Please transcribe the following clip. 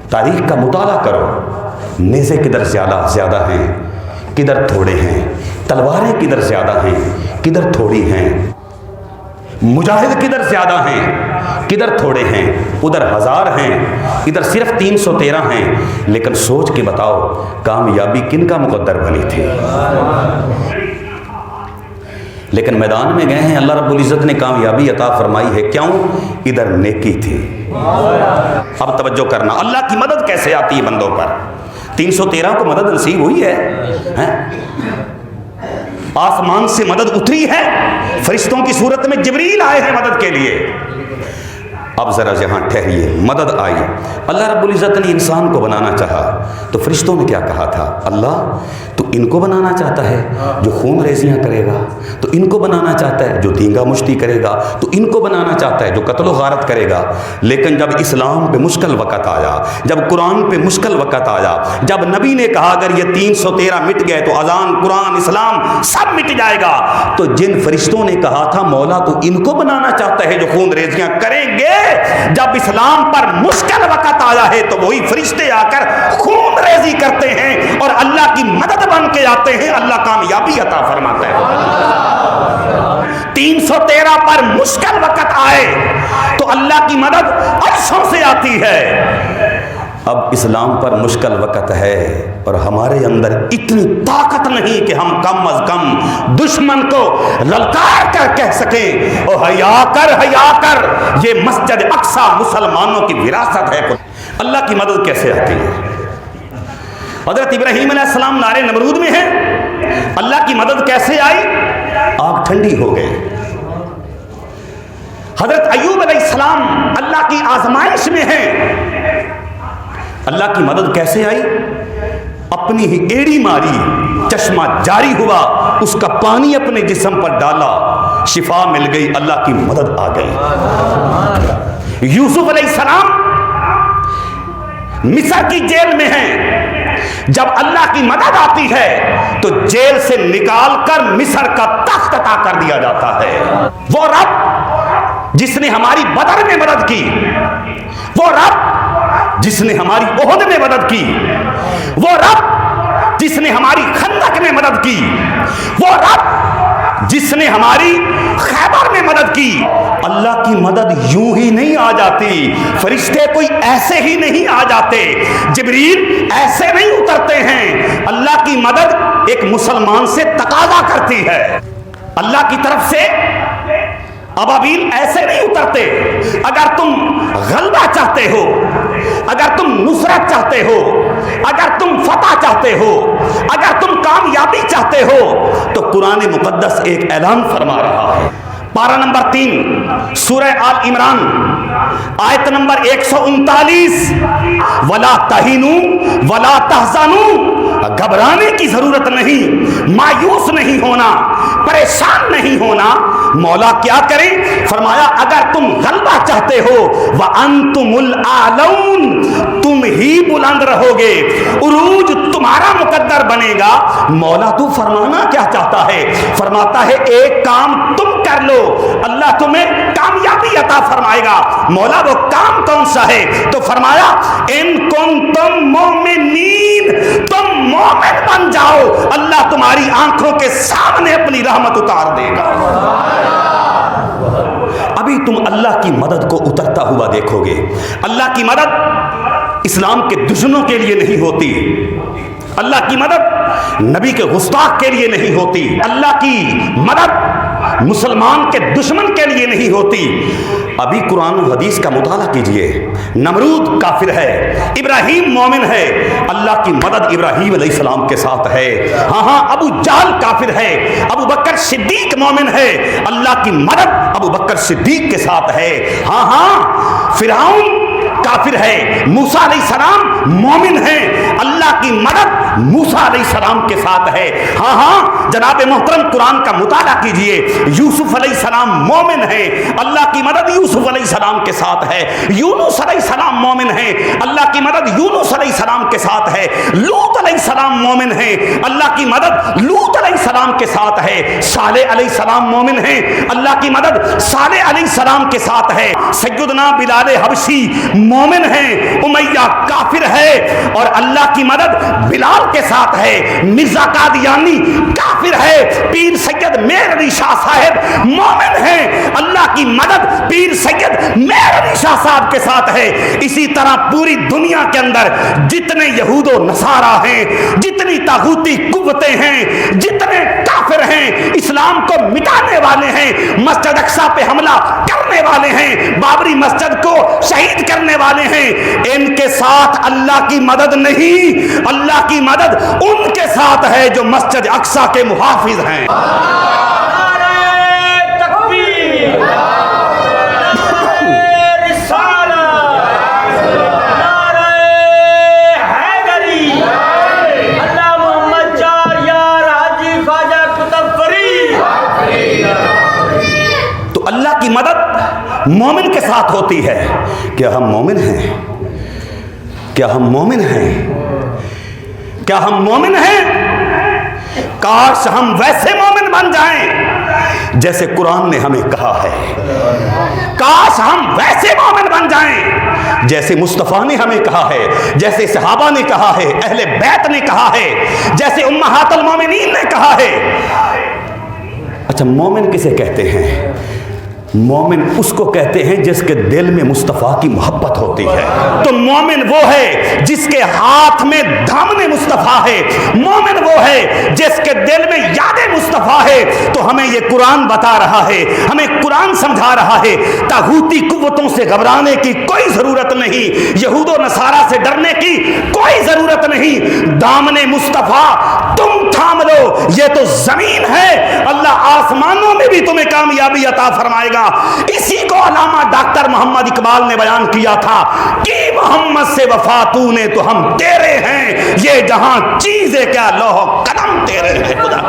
تاریخ کا مطالعہ کرو، نیزے کدھر زیادہ ہیں، کدھر تھوڑے ہیں، تلواریں کدھر زیادہ ہیں، کدھر تھوڑی ہیں، مجاہد کدھر زیادہ ہیں، کدھر تھوڑے ہیں، ادھر 1000 ہیں، ادھر صرف 313 ہیں، لیکن سوچ کے بتاؤ کامیابی کن کا مقدر بنی تھی؟ لیکن میدان میں گئے ہیں، اللہ رب العزت نے کامیابی عطا فرمائی ہے، کیوں؟ ادھر نیکی تھی۔ اب توجہ کرنا، اللہ کی مدد کیسے آتی ہے بندوں پر؟ 313 کو مدد نصیب ہوئی ہے، آسمان سے مدد اتری ہے، فرشتوں کی صورت میں جبریل آئے ہیں مدد کے لیے۔ اب ذرا جہاں ٹھہریے، مدد آئی، اللہ رب العزت نے انسان کو بنانا چاہا تو فرشتوں نے کیا کہا تھا؟ اللہ تو ان کو بنانا چاہتا ہے جو خون ریزیاں کرے گا، تو ان کو بنانا چاہتا ہے جو دینگا مشتی کرے گا، تو ان کو بنانا چاہتا ہے جو قتل و غارت کرے گا۔ لیکن جب اسلام پہ مشکل وقت آیا، جب قرآن پہ مشکل وقت آیا، جب نبی نے کہا اگر یہ 313 مٹ گئے تو اذان، قرآن، اسلام سب مٹ جائے گا، تو جن فرشتوں نے کہا تھا مولا تو ان کو بنانا چاہتا ہے جو خون ریزیاں کریں گے، جب اسلام پر مشکل وقت آیا ہے تو وہی فرشتے آ کر خون ریزی کرتے ہیں اور اللہ کی مدد بن کے آتے ہیں، اللہ کامیابی عطا فرماتا ہے۔ 313 پر مشکل وقت آئے تو اللہ کی مدد عرشوں سے آتی ہے۔ اب اسلام پر مشکل وقت ہے اور ہمارے اندر اتنی طاقت نہیں کہ ہم کم از کم دشمن کو للکار کر کہہ سکیں او حیا کر، یہ مسجد اقصی مسلمانوں کی وراثت ہے۔ اللہ کی مدد کیسے آتی ہے؟ حضرت ابراہیم علیہ السلام نارے نمرود میں ہیں، اللہ کی مدد کیسے آئی؟ آگ ٹھنڈی ہو گئی۔ حضرت ایوب علیہ السلام اللہ کی آزمائش میں ہیں، اللہ کی مدد کیسے آئی؟ اپنی ہی ایڑی ماری، چشمہ جاری ہوا، اس کا پانی اپنے جسم پر ڈالا، شفا مل گئی، اللہ کی مدد آ گئی۔ یوسف علیہ السلام مصر کی جیل میں ہیں، جب اللہ کی مدد آتی ہے تو جیل سے نکال کر مصر کا تخت عطا کر دیا جاتا ہے۔ وہ رب جس نے ہماری بدر میں مدد کی، وہ رب جس نے ہماری احد میں مدد کی، وہ رب جس نے ہماری خندق میں مدد کی، وہ رب جس نے ہماری خیبر میں مدد کی۔ اللہ کی مدد یوں ہی نہیں آ جاتی، فرشتے کوئی ایسے ہی نہیں آ جاتے، جبریل ایسے نہیں اترتے ہیں۔ اللہ کی مدد ایک مسلمان سے تقاضا کرتی ہے، اللہ کی طرف سے ابابیل ایسے نہیں اترتے۔ اگر تم غلبہ چاہتے ہو، اگر تم نصرت چاہتے ہو، اگر تم فتح چاہتے ہو، اگر تم کامیابی چاہتے ہو تو قرآن مقدس ایک اعلان فرما رہا ہے۔ پارہ نمبر 3 سورہ آل عمران آیت نمبر 139، وَلَا تَهِنُوا وَلَا تَحْزَنُوا، گھبرانے کی ضرورت نہیں، مایوس نہیں ہونا، پریشان نہیں ہونا۔ مولا کیا کریں؟ فرمایا اگر تم غلبہ چاہتے ہو وَأَنْتُمُ الْأَعْلَوْنَ، تم ہی بلند رہو گے، عروج تمہارا مقدر بنے گا۔ مولا تو فرمانا کیا چاہتا ہے؟ فرماتا ہے ایک کام تم کر لو، اللہ تمہیں کامیابی عطا فرمائے گا۔ مولا وہ کام کون سا ہے؟ تو فرمایا ان کنتم مومنین، تم مومن بن جاؤ، اللہ تمہاری آنکھوں کے سامنے اپنی رحمت اتار دے گا۔ ابھی تم اللہ کی مدد کو اترتا ہوا دیکھو گے۔ اللہ کی مدد اسلام کے دشمنوں کے لیے نہیں ہوتی، اللہ کی مدد نبی کے گستاخ کے لیے نہیں ہوتی، اللہ کی مدد مسلمان کے دشمن کے لیے نہیں ہوتی۔ ابھی قرآن و حدیث کا مطالعہ کیجئے، نمرود کافر ہے، ابراہیم مومن ہے، اللہ کی مدد ابراہیم علیہ السلام کے ساتھ ہے۔ ہاں ابو جہل کافر ہے، ابو بکر صدیق مومن ہے، اللہ کی مدد ابو بکر صدیق کے ساتھ ہے۔ ہاں فرعون کافر ہے، موسیٰ علیہ السلام مومن ہیں، اللہ کی مدد موسیٰ علیہ السلام کے ساتھ ہے۔ ہاں جناب محترم قرآن کا مطالعہ کیجئے، یوسف علیہ السلام مومن ہیں، اللہ کی مدد یوسف علیہ السلام کے ساتھ ہے۔ یونس علیہ السلام مومن ہیں، اللہ کی مدد یونس علیہ السلام کے ساتھ ہے۔ لوط علیہ السلام مومن ہیں، اللہ کی مدد لوط علیہ السلام کے ساتھ ہے۔ صالح علیہ السلام مومن ہیں، اللہ کی مدد صالح علیہ السلام کے ساتھ ہے۔ سیدنا بلال حبشی مومن ہیں، امیہ کافر ہے، اور اللہ کی مدد بلال کے ساتھ ہے۔ مرزا قادیانی کافر ہے، پیر سید مہر علی شاہ صاحب مومن ہیں، اللہ کی مدد پیر سید مہر علی شاہ صاحب کے ساتھ ہے۔ اسی طرح پوری دنیا کے اندر جتنے یہود و نصارہ ہیں، جتنی طاغوتی قوتیں ہیں، جتنے کافر ہیں، اسلام کو مٹانے والے ہیں، مسجد اقصی پہ حملہ کرنے والے ہیں، بابری مسجد کو شہید کرنے والے ہیں، ان کے ساتھ اللہ کی مدد نہیں، اللہ کی مدد ان کے ساتھ ہے جو مسجد اقصی کے محافظ ہیں۔ اللہ کی مدد مومن کے ساتھ ہوتی ہے۔ کیا ہم مومن ہیں؟ کیا ہم مومن ہیں؟ کیا ہم مومن ہیں؟ کاش ہم ویسے مومن بن جائیں جیسے قرآن نے ہمیں کہا ہے، کاش ہم ویسے مومن بن جائیں جیسے مصطفیٰ نے ہمیں کہا ہے، جیسے صحابہ نے کہا ہے، اہل بیت نے کہا ہے، جیسے امہات المومنین نے کہا ہے۔ اچھا، مومن کسے کہتے ہیں؟ مومن اس کو کہتے ہیں جس کے دل میں مصطفیٰ کی محبت ہوتی ہے۔ تو مومن وہ ہے جس کے ہاتھ میں دامن مصطفیٰ ہے، مومن وہ ہے جس کے دل میں یاد مصطفیٰ ہے۔ تو ہمیں یہ قرآن بتا رہا ہے، ہمیں قرآن سمجھا رہا ہے، طاغوتی قوتوں سے گھبرانے کی کوئی ضرورت نہیں، یہود و نصارہ سے ڈرنے کی کوئی ضرورت نہیں۔ دامن مصطفیٰ تم تھام لو، یہ تو زمین ہے، اللہ آسمانوں میں بھی تمہیں کامیابی عطا فرمائے گا۔ اسی کو علامہ ڈاکٹر محمد اقبال نے بیان کیا تھا کہ محمد سے وفا تو نے تو ہم تیرے ہیں، یہ جہاں چیزیں کیا لوح قلم تیرے ہیں۔ خدا